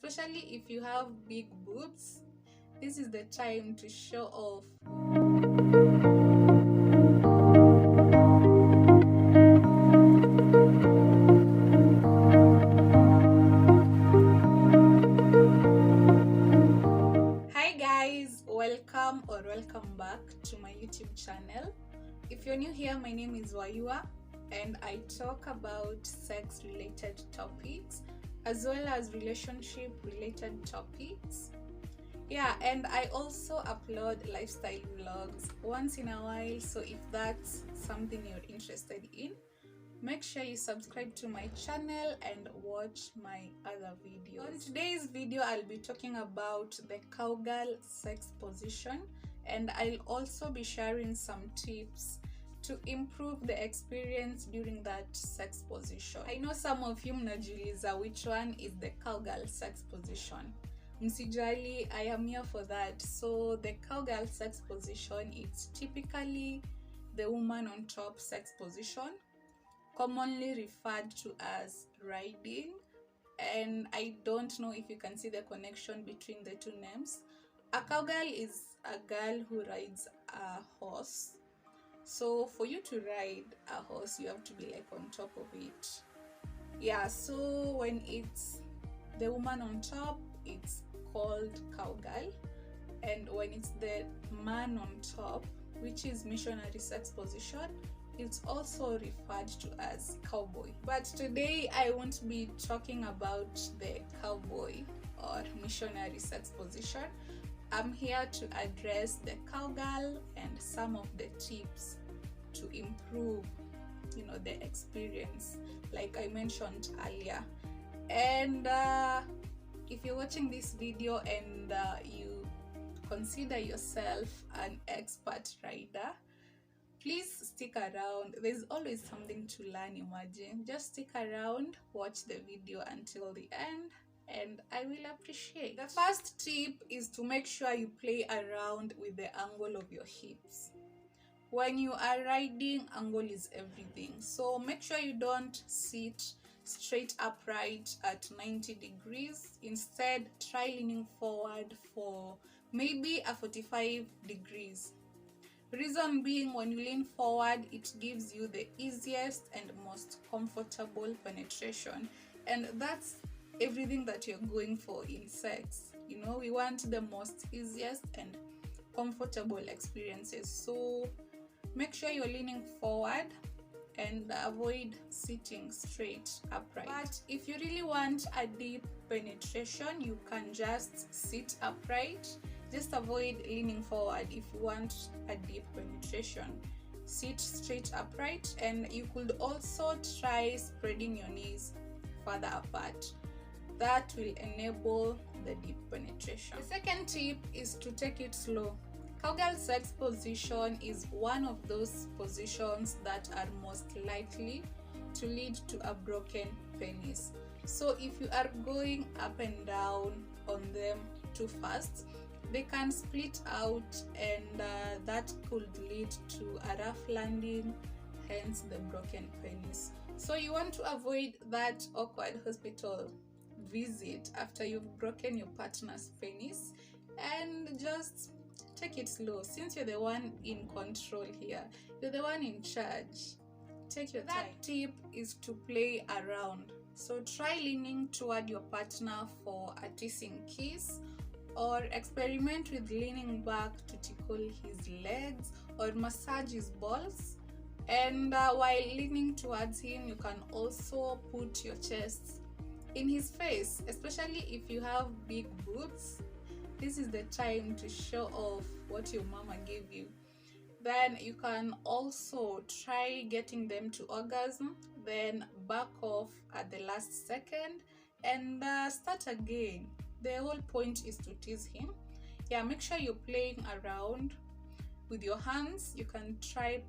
especially if you have big boobs. This is the time to show off. Hi guys, welcome back to my YouTube channel. If you're new here, my name is Wayua and I talk about sex related topics as well as relationship related topics. Yeah, and I also upload lifestyle vlogs once in a while, so if that's something you're interested in, make sure you subscribe to my channel and watch my other videos. On today's video, I'll be talking about the cowgirl sex position, and I'll also be sharing some tips to improve the experience during that sex position. I know some of you mnajiuliza which one is the cowgirl sex position. Msijali, I am here for that. So the cowgirl sex position, it's typically the woman on top sex position, commonly referred to as riding. And I don't know if you can see the connection between the two names. A cowgirl is a girl who rides a horse. So for you to ride a horse, you have to be like on top of it. Yeah, so when it's the woman on top, it's called cowgirl, and when it's the man on top, which is missionary sex position, it's also referred to as cowboy. But today I won't be talking about the cowboy or missionary sex position. I'm here to address the cowgirl and some of the tips to improve, the experience, like I mentioned earlier. And if you're watching this video and you consider yourself an expert rider, please stick around. There's always something to learn. Imagine, just stick around, watch the video until the end, and I will appreciate. The first tip is to make sure you play around with the angle of your hips. When you are riding, angle is everything, so make sure you don't sit straight upright at 90 degrees. Instead, try leaning forward for maybe a 45 degrees. Reason being, when you lean forward, it gives you the easiest and most comfortable penetration, and that's everything that you're going for in sex. We want the most easiest and comfortable experiences, so make sure you're leaning forward and avoid sitting straight upright. But if you really want a deep penetration, you can just sit upright. Just avoid leaning forward if you want a deep penetration. Sit straight upright, and you could also try spreading your knees further apart. That will enable the deep penetration. The second tip is to take it slow. Cowgirl sex position is one of those positions that are most likely to lead to a broken penis. So if you are going up and down on them too fast, they can split out, and that could lead to a rough landing, hence the broken penis. So you want to avoid that awkward hospital visit after you've broken your partner's penis, and just take it slow. Since you're the one in control here, you're the one in charge, take your time. That tip is to play around. So try leaning toward your partner for a teasing kiss, or experiment with leaning back to tickle his legs or massage his balls. And while leaning towards him, you can also put your chest in his face, especially if you have big boobs. This is the time to show off what your mama gave you. Then you can also try getting them to orgasm, then back off at the last second and start again. The whole point is to tease him. Yeah, make sure you're playing around with your hands. You can try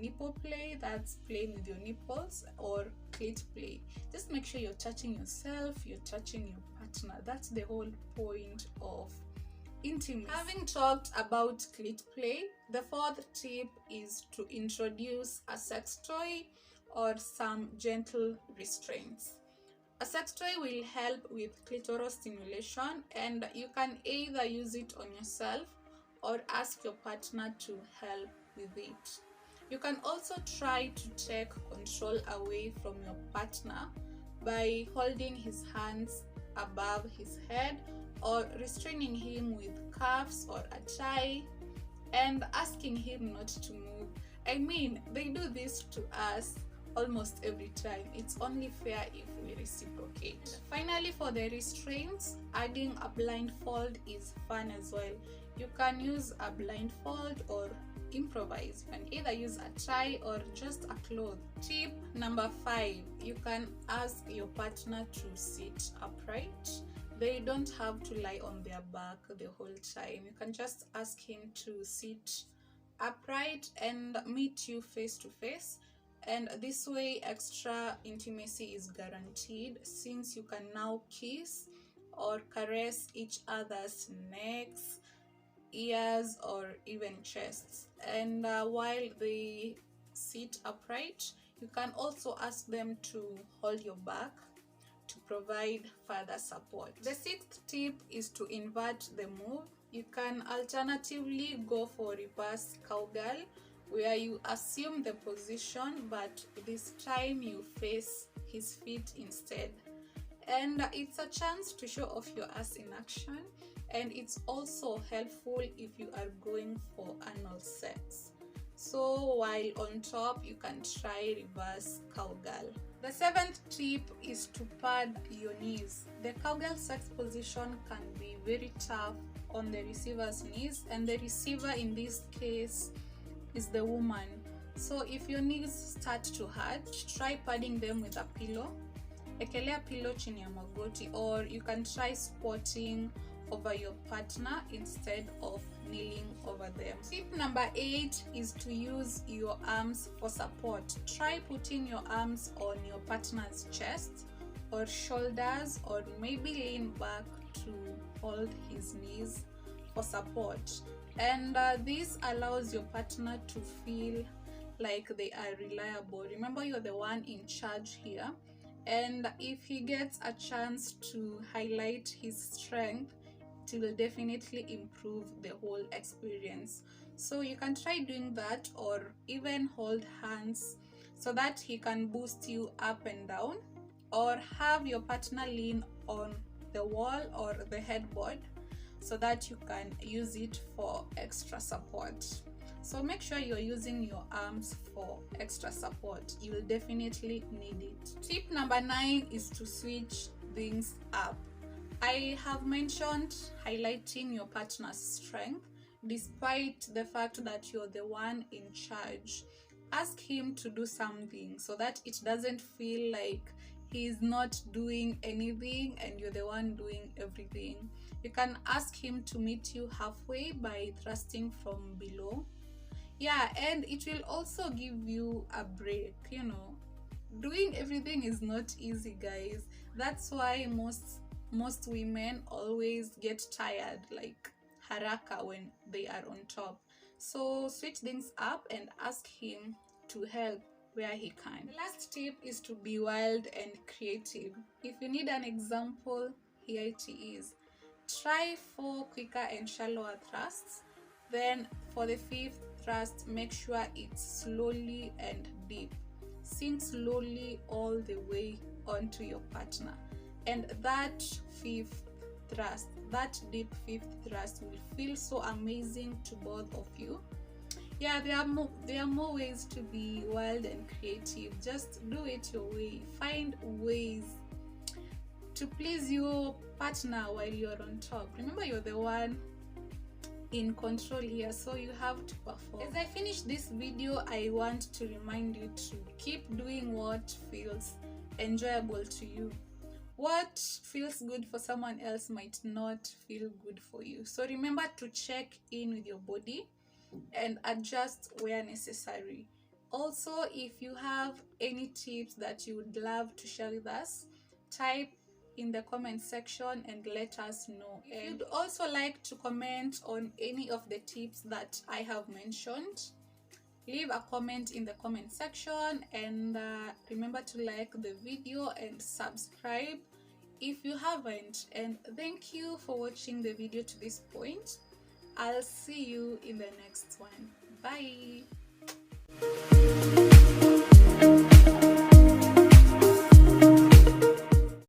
nipple play, that's playing with your nipples, or clit play. Just make sure you're touching yourself, you're touching your partner. That's the whole point of intimacy. Having talked about clit play, the fourth tip is to introduce a sex toy or some gentle restraints. A sex toy will help with clitoral stimulation, and you can either use it on yourself or ask your partner to help with it. You can also try to take control away from your partner by holding his hands above his head or restraining him with cuffs or a tie and asking him not to move. I mean, they do this to us almost every time. It's only fair if we reciprocate. Finally, for the restraints, adding a blindfold is fun as well. You can use a blindfold or improvise. You can either use a tie or just a cloth. Tip number 5, you can ask your partner to sit upright. They don't have to lie on their back the whole time. You can just ask him to sit upright and meet you face to face, and this way extra intimacy is guaranteed, since you can now kiss or caress each other's necks, ears, or even chests. And while they sit upright, you can also ask them to hold your back to provide further support. The 6th tip is to invert the move. You can alternatively go for reverse cowgirl, where you assume the position but this time you face his feet instead. And it's a chance to show off your ass in action, and it's also helpful if you are going for anal sex. So while on top, you can try reverse cowgirl. The 7th tip is to pad your knees. The cowgirl sex position can be very tough on the receiver's knees, and the receiver in this case is the woman. So if your knees start to hurt, try padding them with a pillow. Ekelea pillow chini ya magoti, or you can try squatting over your partner instead of kneeling over them. Tip number 8 is to use your arms for support. Try putting your arms on your partner's chest or shoulders, or maybe lean back to hold his knees for support. And this allows your partner to feel like they are reliable. Remember, you're the one in charge here, and if he gets a chance to highlight his strength, it will definitely improve the whole experience. So you can try doing that, or even hold hands so that he can boost you up and down, or have your partner lean on the wall or the headboard so that you can use it for extra support. So make sure you're using your arms for extra support. You will definitely need it. Tip number 9 is to switch things up. I have mentioned highlighting your partner's strength despite the fact that you're the one in charge. Ask him to do something so that it doesn't feel like he's not doing anything and you're the one doing everything. You can ask him to meet you halfway by thrusting from below. Yeah, and it will also give you a break. Doing everything is not easy, guys. That's why most women always get tired, like haraka, when they are on top. So switch things up and ask him to help where he can. The last tip is to be wild and creative. If you need an example, here it is. Try 4 quicker and shallower thrusts. Then for the 5th thrust, make sure it's slowly and deep. Sink slowly all the way onto your partner. And that 5th thrust, that deep 5th thrust, will feel so amazing to both of you. Yeah, there are more ways to be wild and creative. Just do it your way. Find ways to please your partner while you're on top. Remember, you're the one in control here, so you have to perform. As I finish this video, I want to remind you to keep doing what feels enjoyable to you. What feels good for someone else might not feel good for you. So remember to check in with your body and adjust where necessary. Also, if you have any tips that you would love to share with us, type in the comment section and let us know. If you'd also like to comment on any of the tips that I have mentioned, leave a comment in the comment section, and remember to like the video and subscribe if you haven't. And thank you for watching the video to this point. I'll see you in the next one. Bye.